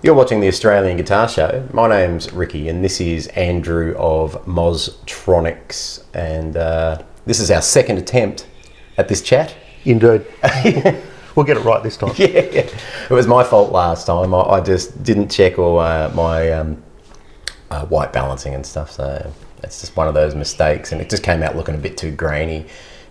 You're watching the Australian Guitar Show. My name's Ricki and this is Andrew of Mozztronics, and this is our second attempt at this chat. Indeed. We'll get it right this time. Yeah. It was my fault last time. I just didn't check all my white balancing and stuff, so it's just one of those mistakes, and it just came out looking a bit too grainy.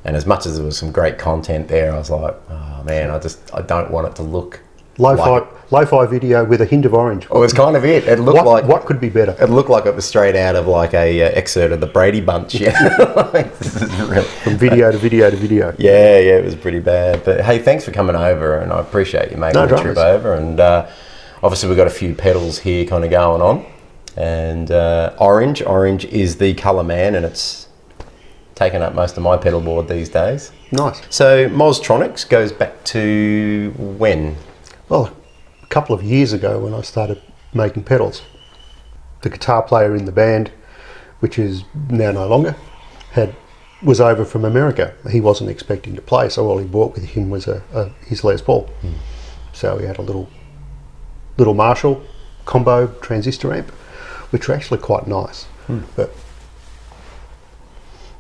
And as much as there was some great content there, I was like, oh man, I don't want it to look Lo-fi video with a hint of orange. Oh, it's kind of it. It looked like what could be better. It looked like it was straight out of like a excerpt of the Brady Bunch. Yeah, from video to video to video. Yeah, it was pretty bad. But hey, thanks for coming over, and I appreciate you making the trip over. And obviously we've got a few pedals here kind of going on, and orange is the colour man, and it's taken up most of my pedal board these days. Nice. So Mozztronics goes back to when? Well, a couple of years ago when I started making pedals. The guitar player in the band, which is now no longer, was over from America. He wasn't expecting to play, so all he brought with him was his Les Paul. So he had a little Marshall combo transistor amp, which were actually quite nice. But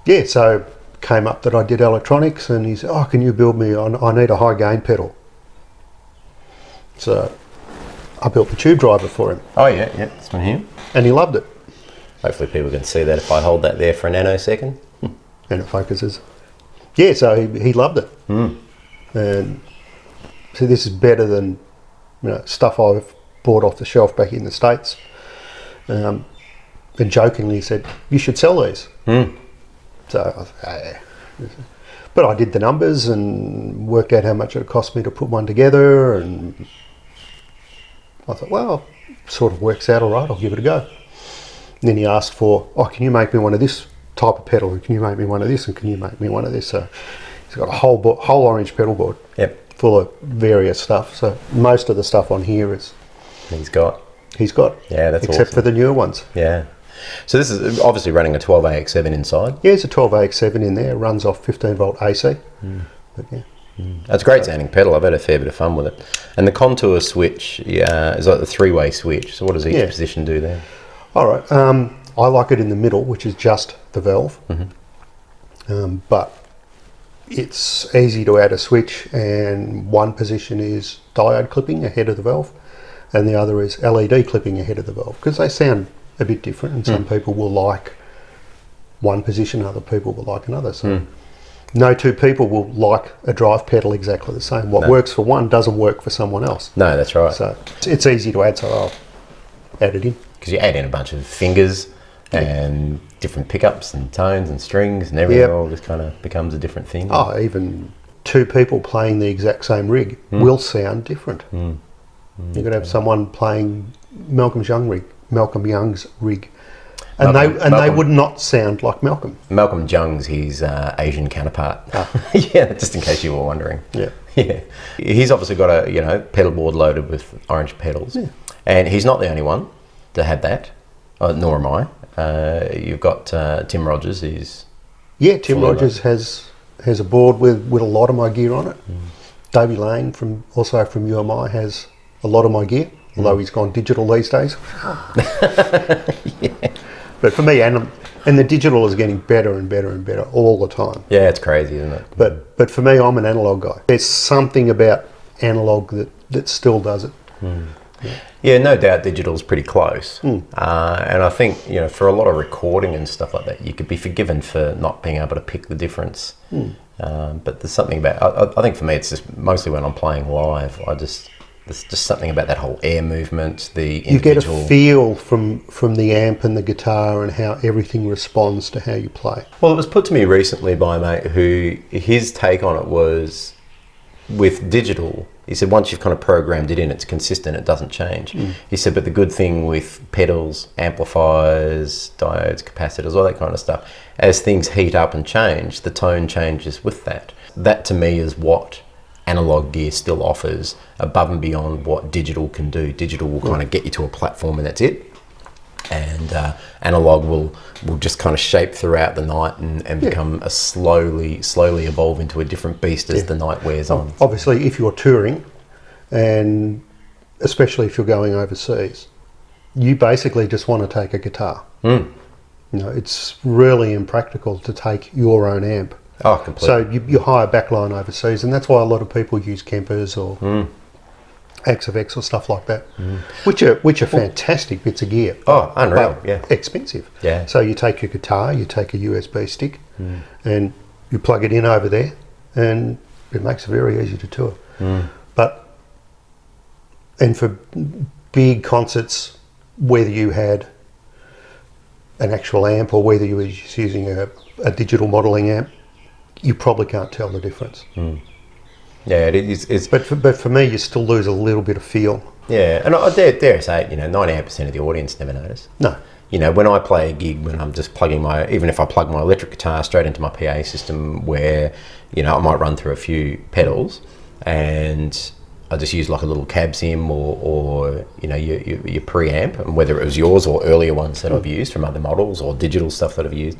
yeah, so came up that I did electronics, and he said, "Oh, can you build me? I need a high gain pedal." So I built the tube driver for him. Oh yeah, this one here. And he loved it. Hopefully people can see that if I hold that there for a nanosecond. And it focuses. Yeah, so he loved it. And so this is better than stuff I've bought off the shelf back in the States. And jokingly said, "You should sell these." So I thought, yeah. But I did the numbers and worked out how much it cost me to put one together, and I thought, well, sort of works out all right, I'll give it a go. And then he asked for, can you make me one of this type of pedal, and can you make me one of this, and can you make me one of this? So he's got a whole orange pedal board full of various stuff. So most of the stuff on here is he's got. Yeah, that's except awesome. for the newer ones. Yeah. So this is obviously running a 12AX7 inside. Yeah, it's a 12AX7 in there. It runs off 15 volt AC. But yeah. That's a great sounding pedal. I've had a fair bit of fun with it. And the contour switch is like the three-way switch. So what does each position do there? All right. I like it in the middle, which is just the valve. But it's easy to add a switch, and one position is diode clipping ahead of the valve, and the other is LED clipping ahead of the valve, because they sound a bit different, and some people will like one position, other people will like another. So no two people will like a drive pedal exactly the same. What works for one doesn't work for someone else. No, that's right. So it's easy to add, so I'll add it in. Because you add in a bunch of fingers and different pickups and tones and strings and everything, all just kind of becomes a different thing. Oh, even two people playing the exact same rig will sound different. You're going to have someone playing Malcolm Young's rig, and they would not sound like Malcolm. Malcolm Young's his Asian counterpart. Yeah, just in case you were wondering. Yeah. He's obviously got a pedal board loaded with orange pedals, and he's not the only one to have that. Nor am I. You've got Tim Rogers. Tim Rogers has a board with a lot of my gear on it. Davey Lane also from UMI has a lot of my gear. Although he's gone digital these days. But for me, and the digital is getting better and better and better all the time. Yeah, it's crazy, isn't it? But for me, I'm an analog guy. There's something about analog that still does it. Yeah, no doubt digital's pretty close. And I think, for a lot of recording and stuff like that, you could be forgiven for not being able to pick the difference. But there's something about, I think for me, it's just mostly when I'm playing live, there's just something about that whole air movement, the individual... You get a feel from the amp and the guitar and how everything responds to how you play. Well, it was put to me recently by a mate who, his take on it was, with digital, he said once you've kind of programmed it in, it's consistent, it doesn't change. He said, but the good thing with pedals, amplifiers, diodes, capacitors, all that kind of stuff, as things heat up and change, the tone changes with that. That to me is what analog gear still offers above and beyond what digital can do. Digital will kind of get you to a platform and that's it. And analog will just kind of shape throughout the night and become a slowly evolve into a different beast as the night wears on. Obviously, if you're touring and especially if you're going overseas, you basically just want to take a guitar. Mm. You know, it's really impractical to take your own amp. Oh, completely. So you hire backline overseas, and that's why a lot of people use Kempers or Acts of X or stuff like that, which are fantastic bits of gear. Oh, unreal, yeah. Expensive. Yeah. So you take your guitar, you take a USB stick, and you plug it in over there, and it makes it very easy to tour. And for big concerts, whether you had an actual amp or whether you were just using a digital modelling amp, you probably can't tell the difference. Yeah, it is. But for me, you still lose a little bit of feel. Yeah, and I dare say, 98% of the audience never notice. No. When I play a gig, when I'm just plugging even if I plug my electric guitar straight into my PA system where, I might run through a few pedals and I just use like a little cab sim or your preamp, and whether it was yours or earlier ones that I've used from other models or digital stuff that I've used,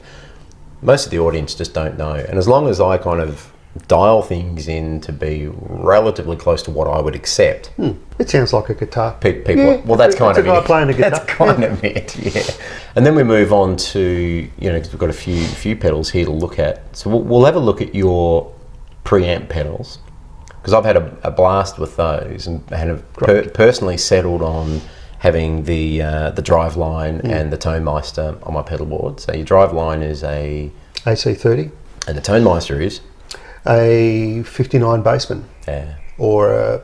most of the audience just don't know. And as long as I kind of dial things in to be relatively close to what I would accept. It sounds like a guitar. People, Yeah, well, that's kind of a guy it. playing a guitar. That's kind of it, yeah. And then we move on to, because we've got a few pedals here to look at. So we'll have a look at your preamp pedals, because I've had a blast with those and have personally settled on having the Driveline and the Tonmeister on my pedal board. So your Driveline is a AC30. And the Tonmeister is a 59 Bassman. Yeah. Or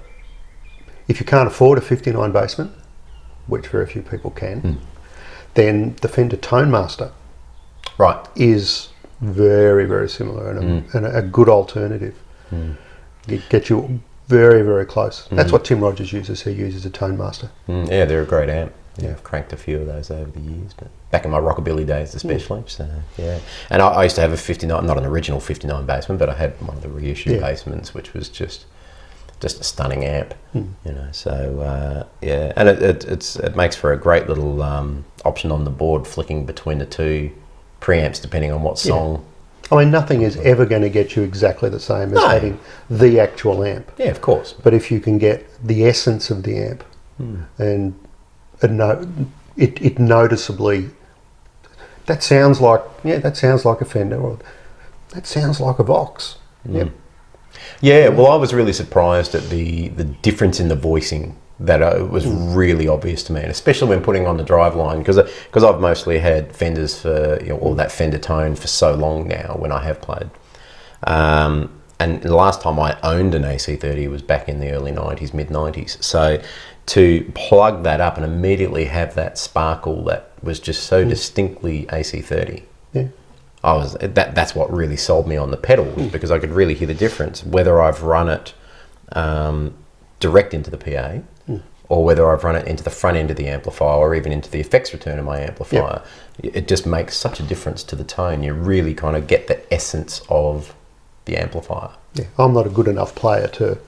if you can't afford a 59 Bassman, which very few people can, then the Fender Tonemaster is very, very similar and a good alternative. It gets you very, very close. That's what Tim Rogers uses. He uses a Tonemaster. Yeah, they're a great amp. Yeah, I've cranked a few of those over the years, but back in my rockabilly days especially. So yeah, and I used to have a 59, not an original 59 Bassman, but I had one of the reissued Bassmans, which was just a stunning amp. So yeah, and it makes for a great little option on the board, flicking between the two preamps depending on what song. I mean, nothing is ever going to get you exactly the same as having the actual amp. Yeah, of course. But if you can get the essence of the amp and it noticeably, that sounds like a Fender, or that sounds like a Vox. Yeah, well, I was really surprised at the difference in the voicing. That was really obvious to me, and especially when putting on the Driveline, because I've mostly had Fenders for all that Fender tone for so long now when I have played. And the last time I owned an AC30 was back in the early 90s, mid 90s. So to plug that up and immediately have that sparkle that was just so distinctly AC30. Yeah. That's what really sold me on the pedal, because I could really hear the difference, whether I've run it direct into the PA or whether I've run it into the front end of the amplifier or even into the effects return of my amplifier. It just makes such a difference to the tone. You really kind of get the essence of the amplifier. Yeah, I'm not a good enough player to,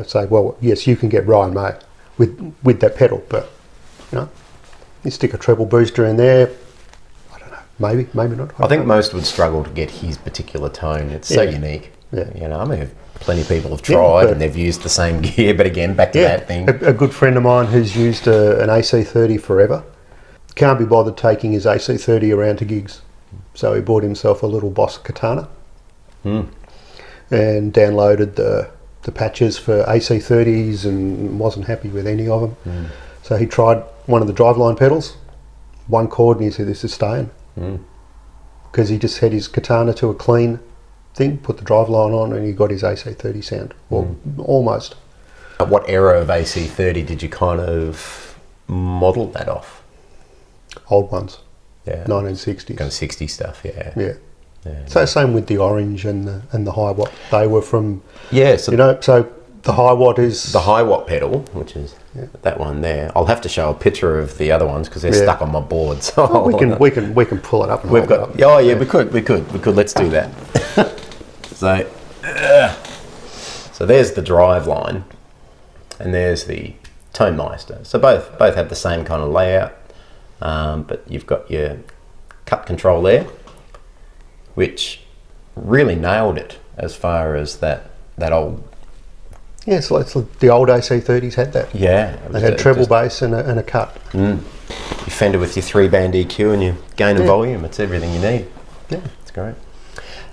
say, well, yes, you can get Ryan May with that pedal, but you stick a treble booster in there. I don't know, maybe not. I think most would struggle to get his particular tone. It's so unique. Yeah. I mean, plenty of people have tried and they've used the same gear, but again, back to that thing. A good friend of mine who's used an AC30 forever can't be bothered taking his AC30 around to gigs, so he bought himself a little Boss Katana and downloaded the patches for AC30s and wasn't happy with any of them. So he tried one of the Driveline pedals, one chord, and he said, this is staying. Because he just set his Katana to a clean thing, put the Driveline on, and he got his AC30 sound. Well, almost. What era of AC30 did you kind of model that off? Old ones. Yeah. 1960s. Kind of 60 stuff, Yeah. So same with the Orange and the High Watt. They were from... Yeah. So so the High Watt is... The High Watt pedal, which is that one there. I'll have to show a picture of the other ones because they're stuck on my board. So we can pull it up and we've got. it up. Oh yeah, we could. Let's do that. So there's the Driveline, and there's the Tonemeister. So both have the same kind of layout, but you've got your cut control there, which really nailed it as far as that old Yeah, so it's like the old AC30s had that. Yeah. They had treble bass and a cut. Your Fender with your 3-band EQ and your gain and volume. It's everything you need. Yeah. It's great.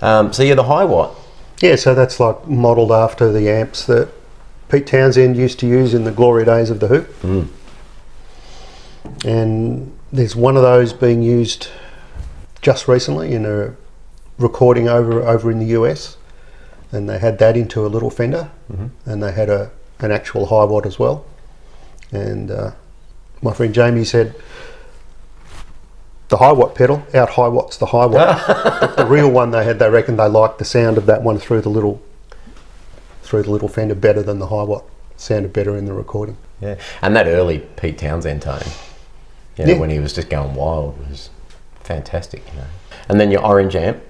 So yeah, the high watt. Yeah, so that's like modelled after the amps that Pete Townsend used to use in the glory days of the Who. And there's one of those being used just recently in a recording over in the US, and they had that into a little Fender, and they had an actual high watt as well. And my friend Jamie said, the high watt pedal out high watts the high watt. But the real one they had, they reckon they liked the sound of that one through the little Fender better than the high watt. Sounded better in the recording. Yeah, and that early Pete Townsend tone, when he was just going wild, was fantastic. And then your orange amp.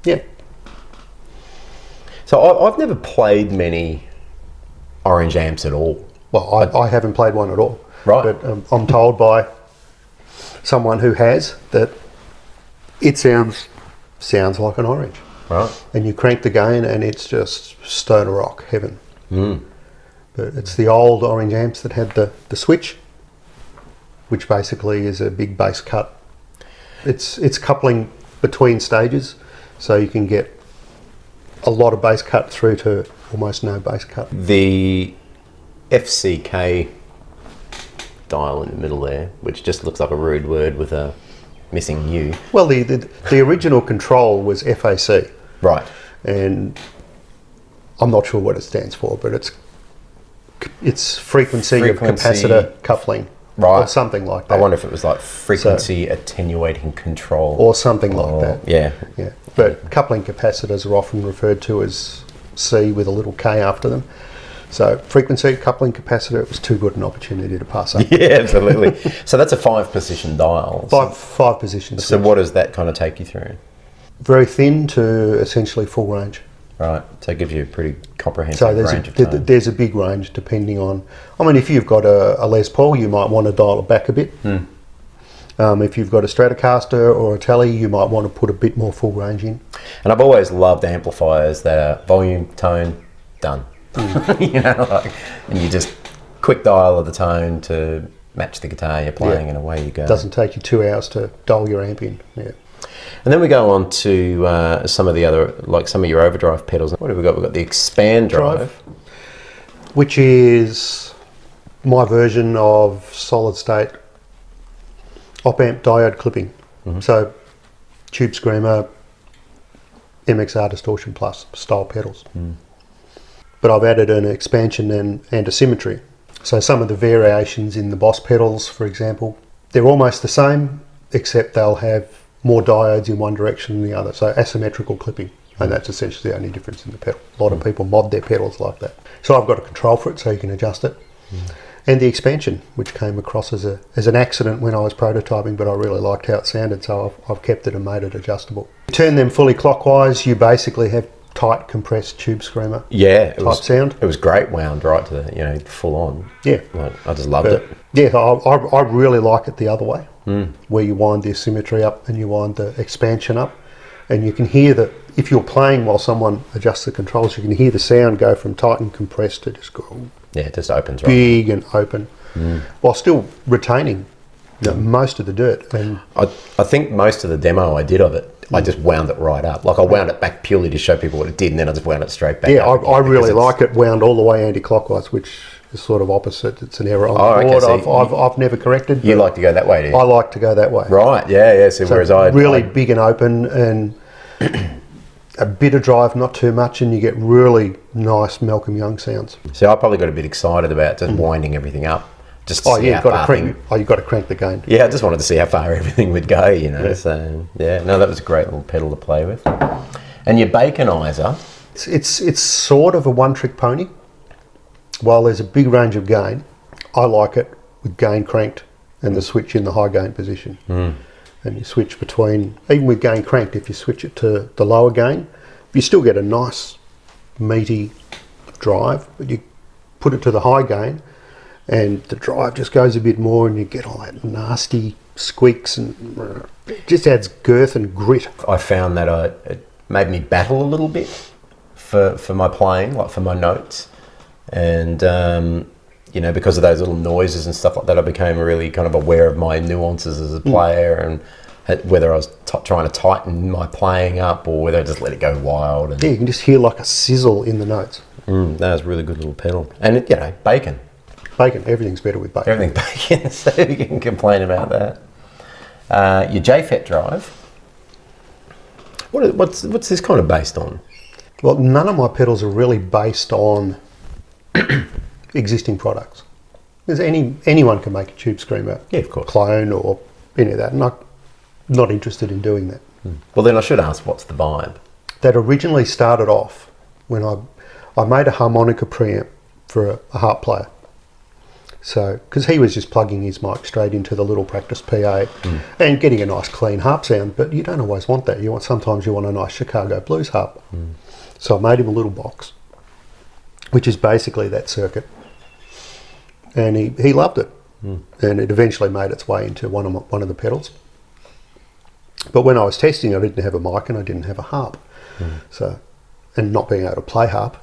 Yeah. So I've never played many orange amps at all. Well, I haven't played one at all. Right. But I'm told by someone who has that it sounds like an orange. Right. And you crank the gain and it's just stoner rock heaven. But it's the old orange amps that had the switch, which basically is a big bass cut. It's coupling between stages, so you can get a lot of bass cut through to almost no bass cut. The FCK dial in the middle there, which just looks like a rude word with a missing U. Well, the original control was FAC. Right. And I'm not sure what it stands for, but it's frequency of capacitor coupling. Right. Or something like that. I wonder if it was like frequency attenuating control. Or something like that. Yeah. Yeah. But coupling capacitors are often referred to as C with a little K after them. So frequency coupling capacitor, it was too good an opportunity to pass up. Yeah, absolutely. So that's a 5-position dial. Five positions. So what does that kind of take you through? Very thin to essentially full range. Right, so it gives you a pretty comprehensive range of tone. There's a big range depending on... I mean, if you've got a Les Paul, you might want to dial it back a bit. If you've got a Stratocaster or a Tele, you might want to put a bit more full range in. And I've always loved amplifiers that are volume, tone, done. And you just quick dial of the tone to match the guitar you're playing and away you go. It doesn't take you 2 hours to dial your amp in. Yeah. And then we go on to some of the other, like some of your overdrive pedals. What have we got? We've got the expand drive, which is my version of solid state op amp diode clipping. So Tube Screamer, MXR Distortion Plus style pedals. But I've added an expansion and a symmetry. So some of the variations in the Boss pedals, for example, they're almost the same, except they'll have more diodes in one direction than the other. So asymmetrical clipping, and that's essentially the only difference in the pedal. A lot of people mod their pedals like that. So I've got a control for it so you can adjust it. And the expansion, which came across as an accident when I was prototyping, but I really liked how it sounded, so I've kept it and made it adjustable. Turn them fully clockwise, you basically have tight compressed Tube Screamer type sound. It was great wound right to the, full on. Yeah. I just loved it. Yeah, I really like it the other way, where you wind the symmetry up and you wind the expansion up, and you can hear that if you're playing while someone adjusts the controls, you can hear the sound go from tight and compressed to just go it just opens big and open, while still retaining most of the dirt. And I think most of the demo I did of it, I just wound it right up. Like I wound it back purely to show people what it did, and then I just wound it straight back up. I really like it wound all the way anti-clockwise, which is sort of opposite. It's an error on the board I've never corrected. You like to go that way, do you? I like to go that way. Right, yeah. So whereas I... Really big and open and a bit of drive, not too much, and you get really nice Malcolm Young sounds. So I probably got a bit excited about just winding everything up. Just to see you've got to crank the gain. Yeah, I just wanted to see how far everything would go, So that was a great little pedal to play with. And your Baconizer, it's sort of a one-trick pony. While there's a big range of gain, I like it with gain cranked and the switch in the high gain position. And you switch between, even with gain cranked, if you switch it to the lower gain, you still get a nice meaty drive, but you put it to the high gain and the drive just goes a bit more and you get all that nasty squeaks and it just adds girth and grit. I found that it made me battle a little bit for my playing, like for my notes. And you know, because of those little noises and stuff like that, I became really kind of aware of my nuances as a player, and whether I was trying to tighten my playing up or whether I just let it go wild. And Yeah, you can just hear like a sizzle in the notes. that was a really good little pedal. And it, you know, bacon. Bacon, everything's better with bacon. Everything bacon, so you can complain about that. Your JFET drive. What's this kind of based on? Well, none of my pedals are really based on existing products. Because anyone can make a Tube Screamer, Yeah, of course. clone or any of that, and I'm not interested in doing that. Well, then I should ask, what's the vibe? That originally started off when I made a harmonica preamp for a harp player. So, because he was just plugging his mic straight into the little practice PA and getting a nice clean harp sound, but you don't always want that. Sometimes you want a nice Chicago blues harp. So I made him a little box, which is basically that circuit, and he loved it, and it eventually made its way into one of the pedals. But when I was testing, I didn't have a mic and I didn't have a harp, so. And not being able to play harp.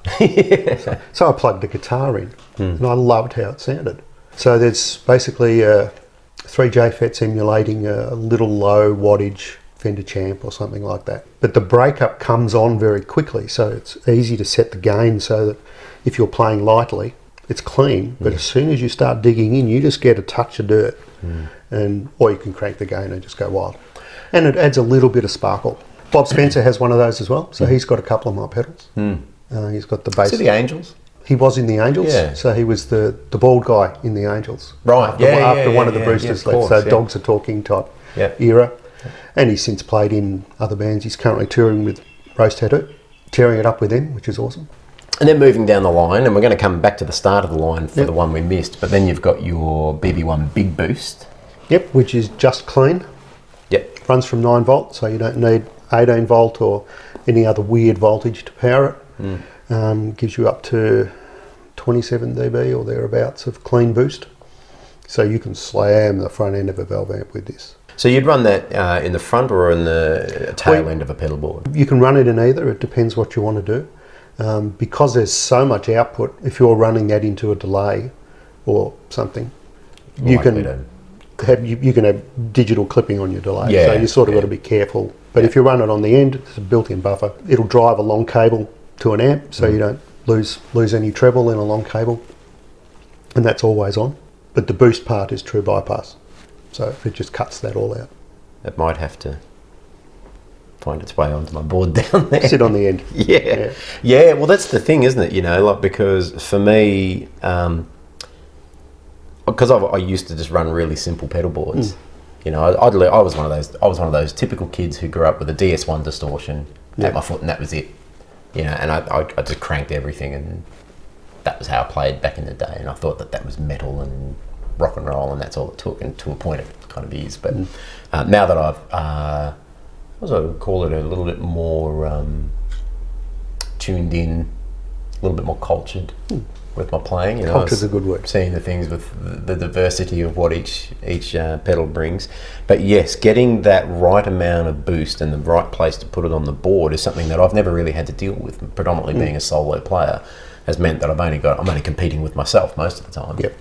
So I plugged the guitar in, and I loved how it sounded. So there's basically 3 JFETs emulating a little low wattage Fender Champ or something like that. But the breakup comes on very quickly, so it's easy to set the gain so that if you're playing lightly, it's clean. But as soon as you start digging in, you just get a touch of dirt, or you can crank the gain and just go wild. And it adds a little bit of sparkle. Bob Spencer has one of those as well, so he's got a couple of my pedals. He's got the bass. Is it the Angels? He was in the Angels, Yeah. so he was the bald guy in the Angels. Right, After one of the Brewsters left, course, so Dogs Are Talking type Yeah. era. And he's since played in other bands. He's currently touring with Rose Tattoo, tearing it up with them, which is awesome. And then moving down the line, and we're going to come back to the start of the line for the one we missed, but then you've got your BB1 Big Boost. Yep, which is just clean. Yep. Runs from 9 volt, so you don't need 18 volt or any other weird voltage to power it. Gives you up to 27 dB or thereabouts of clean boost. So you can slam the front end of a valve amp with this. So you'd run that in the front or in the tail end of a pedal board? You can run it in either, it depends what you want to do. Because there's so much output, if you're running that into a delay or something, you can have digital clipping on your delay. Yeah, so you sort of got to be careful. But if you run it on the end, it's a built-in buffer. It'll drive a long cable to an amp, so you don't lose any treble in a long cable, and that's always on. But the boost part is true bypass, so it just cuts that all out. It might have to find its way onto my board down there. Sit on the end. Yeah. Well, that's the thing, isn't it? You know, like, because for me, because I used to just run really simple pedal boards. You know, I was one of those typical kids who grew up with a DS1 distortion at my foot, and that was it. You know, and I just cranked everything, and that was how I played back in the day. And I thought that was metal and rock and roll, and that's all it took. And to a point, it kind of is. But now that I've, I would call it a little bit more tuned in, a little bit more cultured with my playing. You know, Culture's a good word. Seeing the things with the diversity of what each pedal brings. But yes, getting that right amount of boost and the right place to put it on the board is something that I've never really had to deal with. Predominantly being a solo player has meant that I'm only competing with myself most of the time. Yep.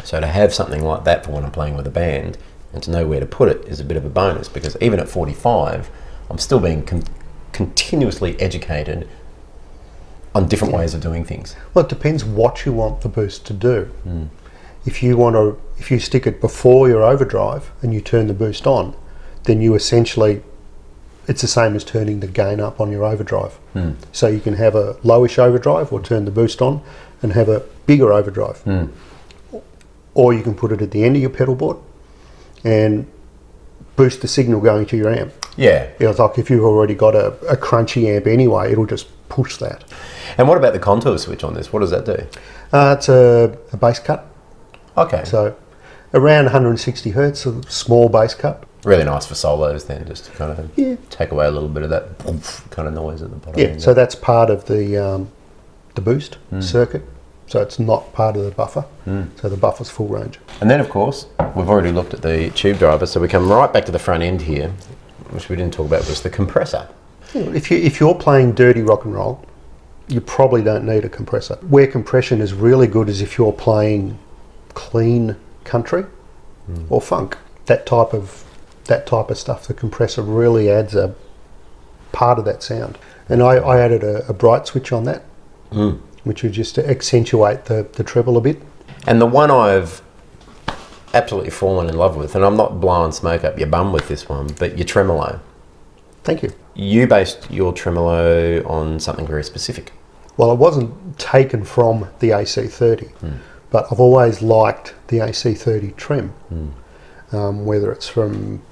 So to have something like that for when I'm playing with a band and to know where to put it is a bit of a bonus, because even at 45, I'm still being continuously educated on different ways of doing things. Well, it depends what you want the boost to do. If you stick it before your overdrive and you turn the boost on, then it's the same as turning the gain up on your overdrive. So you can have a lowish overdrive or turn the boost on and have a bigger overdrive. Or you can put it at the end of your pedal board and boost the signal going to your amp. Yeah. It's like if you've already got a crunchy amp anyway, it'll just push that. And what about the contour switch on this? What does that do? It's a bass cut. Okay. So around 160 hertz, a small bass cut. Really nice for solos then, just to kind of take away a little bit of that kind of noise at the bottom. Yeah, so that's part of the boost circuit. So it's not part of the buffer. So the buffer's full range. And then, of course, we've already looked at the tube driver, so we come right back to the front end here, which we didn't talk about, was the compressor. If you're playing dirty rock and roll, you probably don't need a compressor. Where compression is really good is if you're playing clean country or funk. That type of stuff, the compressor really adds a part of that sound. And I added a bright switch on that, which was just to accentuate the treble a bit. And the one I've absolutely fallen in love with, and I'm not blowing smoke up your bum with this one, but your tremolo. Thank you. You based your tremolo on something very specific. Well, it wasn't taken from the AC30, but I've always liked the AC30 trem, whether it's from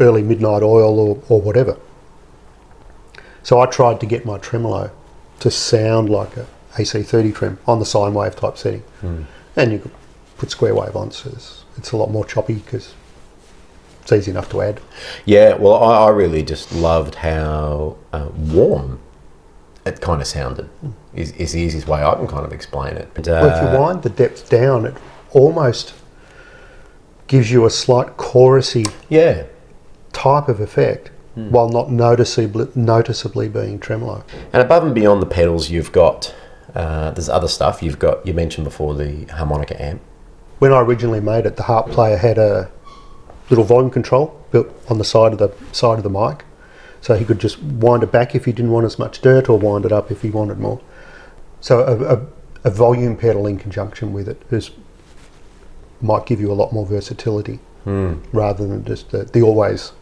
early Midnight Oil or whatever. So I tried to get my tremolo to sound like a AC30 trem on the sine wave type setting, and you could put square wave on, so it's a lot more choppy because it's easy enough to add. Yeah, well, I really just loved how warm it kind of sounded. Is the easiest way I can kind of explain it. Well, if you wind the depth down, it almost gives you a slight chorusy type of effect, while not noticeably being tremolo. And above and beyond the pedals, you've got there's other stuff. You mentioned before the harmonica amp. When I originally made it, the harp player had a little volume control built on the side of the mic, so he could just wind it back if he didn't want as much dirt, or wind it up if he wanted more. So a volume pedal in conjunction with it might give you a lot more versatility, rather than just the always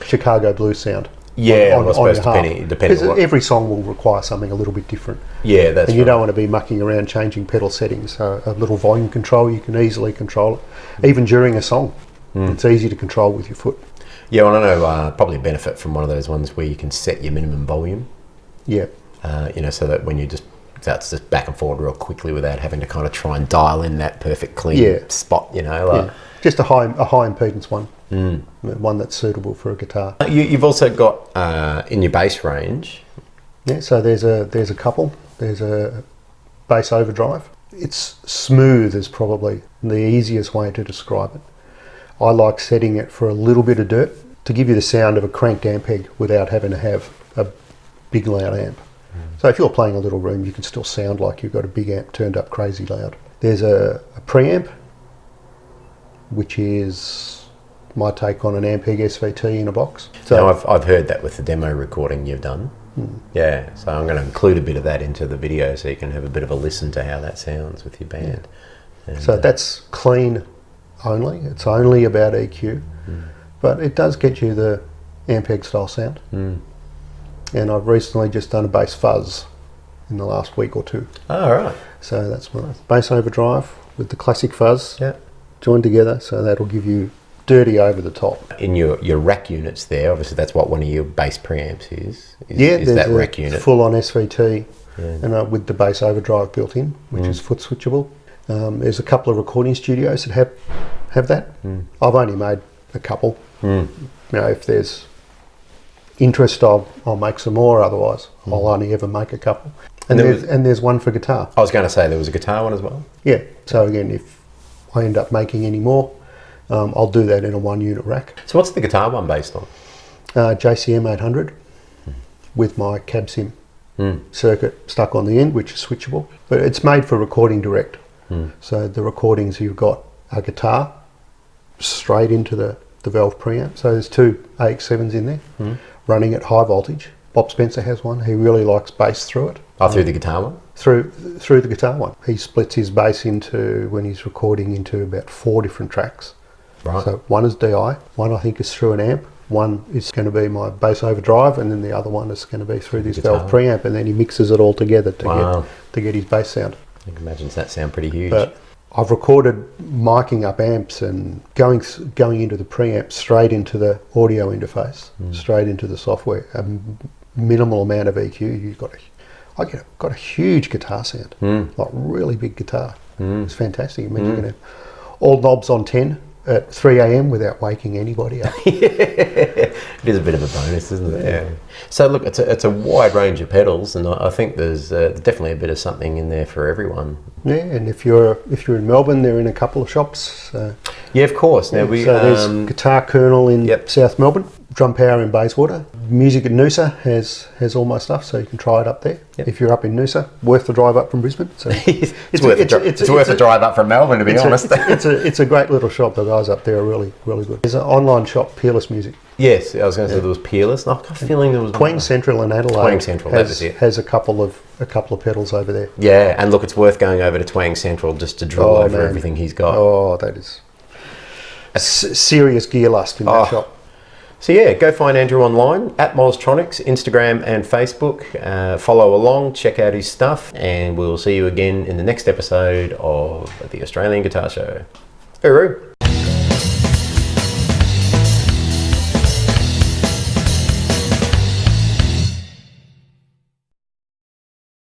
Chicago blues sound. Yeah, I suppose depending because on what... every song will require something a little bit different. Yeah, that's and you don't want to be mucking around changing pedal settings. So a little volume control, you can easily control it. Even during a song, it's easy to control with your foot. Yeah, well, I know probably benefit from one of those ones where you can set your minimum volume. Yeah. So that when you that's just back and forward real quickly without having to kind of try and dial in that perfect clean spot, Just a high impedance one. One that's suitable for a guitar. You've also got in your bass range. Yeah, so there's a couple. There's a bass overdrive. It's smooth is probably the easiest way to describe it. I like setting it for a little bit of dirt to give you the sound of a cranked Ampeg without having to have a big loud amp. So if you're playing a little room, you can still sound like you've got a big amp turned up crazy loud. There's a preamp, which is my take on an Ampeg SVT in a box. So now I've heard that with the demo recording you've done. Yeah, so I'm going to include a bit of that into the video so you can have a bit of a listen to how that sounds with your band. And, so that's clean only. It's only about EQ, but it does get you the Ampeg style sound. And I've recently just done a bass fuzz in the last week or two. Oh, right. So that's my bass overdrive with the classic fuzz joined together, so that'll give you dirty over the top. In your rack units there, obviously that's what one of your bass preamps is there's that a rack unit. Full-on SVT and with the bass overdrive built in, which is foot switchable. There's a couple of recording studios that have that. I've only made a couple. If there's interest, I'll make some more. Otherwise, I'll only ever make a couple. And there's one for guitar. I was going to say there was a guitar one as well. Yeah. So again, if I end up making any more, I'll do that in a 1-unit rack. So what's the guitar one based on? JCM 800 with my cab sim circuit stuck on the end, which is switchable. But it's made for recording direct. So the recordings you've got a guitar straight into the valve preamp. So there's 2 AX7s in there running at high voltage. Bob Spencer has one. He really likes bass through it. Through the guitar one? Through the guitar one. He splits his bass when he's recording into about 4 different tracks. Right. So one is DI, one I think is through an amp, one is going to be my bass overdrive, and then the other one is going to be through this valve preamp, and then he mixes it all together to get his bass sound. I can imagine that sound pretty huge. But I've recorded miking up amps and going into the preamp straight into the audio interface, straight into the software. A minimal amount of EQ. I got a huge guitar sound, like really big guitar. It's fantastic. It means you can have all knobs on 10 at 3 a.m. without waking anybody up. It is a bit of a bonus, isn't it? Yeah. So look, it's a wide range of pedals, and I think there's definitely a bit of something in there for everyone. Yeah, and if you're in Melbourne, they're in a couple of shops. Yeah, of course. Now there's Guitar Kernel in South Melbourne, Drum Power in Bayswater, Music in Noosa has all my stuff, so you can try it up there. Yep. If you're up in Noosa, worth the drive up from Brisbane. So it's worth a drive up from Melbourne, to be honest. It's a great little shop. The guys up there are really, really good. There's an online shop, Peerless Music. Yes, I was going to say there was Peerless. I got a feeling there was Twang Central in Adelaide. Twang Central, that was it. Has a couple of pedals over there. Yeah, and look, it's worth going over to Twang Central just to drill over everything he's got. Oh, that is serious gear lust in that shop. So yeah, go find Andrew online at Mozztronics, Instagram and Facebook. Follow along, check out his stuff, and we'll see you again in the next episode of the Australian Guitar Show. Hooroo!